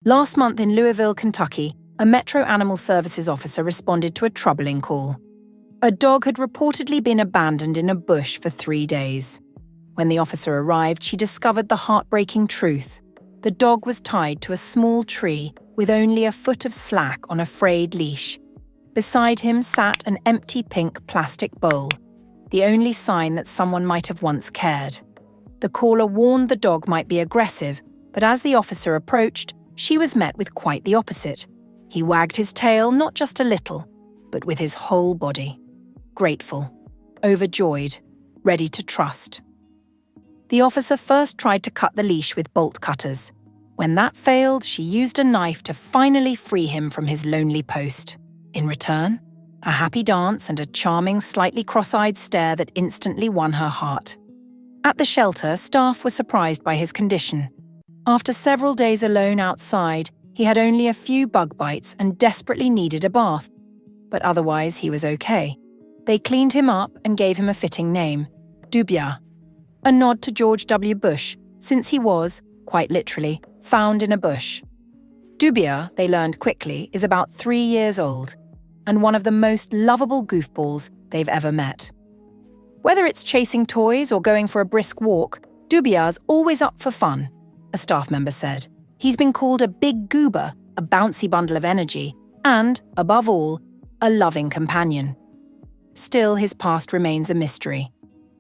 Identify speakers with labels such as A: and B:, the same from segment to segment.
A: Last month in Louisville, Kentucky, a Metro Animal Services officer responded to a troubling call. A dog had reportedly been abandoned in a bush for 3 days. When the officer arrived, she discovered the heartbreaking truth. The dog was tied to a small tree with only a foot of slack on a frayed leash. Beside him sat an empty pink plastic bowl, the only sign that someone might have once cared. The caller warned the dog might be aggressive, but as the officer approached, she was met with quite the opposite. He wagged his tail not just a little, but with his whole body. Grateful, overjoyed, ready to trust. The officer first tried to cut the leash with bolt cutters. When that failed, she used a knife to finally free him from his lonely post. In return, a happy dance and a charming, slightly cross-eyed stare that instantly won her heart. At the shelter, staff were surprised by his condition. After several days alone outside, he had only a few bug bites and desperately needed a bath. But otherwise, he was okay. They cleaned him up and gave him a fitting name, Dubia, a nod to George W. Bush, since he was, quite literally, found in a bush. Dubia, they learned quickly, is about 3 years old, and one of the most lovable goofballs they've ever met. Whether it's chasing toys or going for a brisk walk, Dubia's always up for fun, a staff member said. He's been called a big goober, a bouncy bundle of energy, and, above all, a loving companion. Still, his past remains a mystery.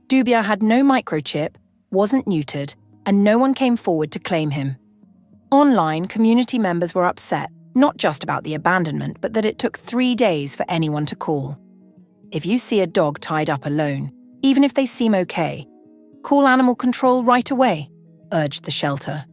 A: Dubia had no microchip, wasn't neutered, and no one came forward to claim him. Online, community members were upset, not just about the abandonment, but that it took 3 days for anyone to call. If you see a dog tied up alone, even if they seem okay, call animal control right away, urged the shelter.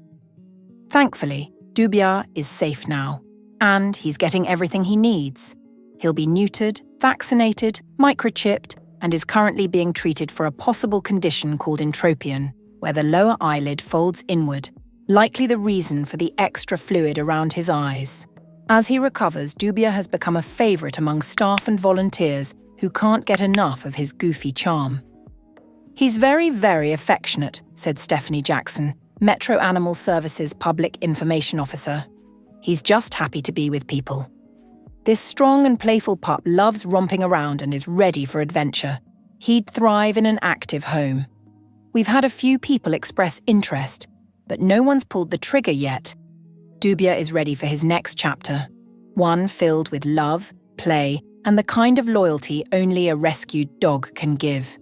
A: Thankfully, Dubia is safe now, and he's getting everything he needs. He'll be neutered, vaccinated, microchipped, and is currently being treated for a possible condition called entropion, where the lower eyelid folds inward, likely the reason for the extra fluid around his eyes. As he recovers, Dubia has become a favourite among staff and volunteers who can't get enough of his goofy charm. He's very, very affectionate, said Stephanie Jackson, Metro Animal Services Public Information Officer. He's just happy to be with people. This strong and playful pup loves romping around and is ready for adventure. He'd thrive in an active home. We've had a few people express interest, but no one's pulled the trigger yet. Dubia is ready for his next chapter, one filled with love, play, and the kind of loyalty only a rescued dog can give.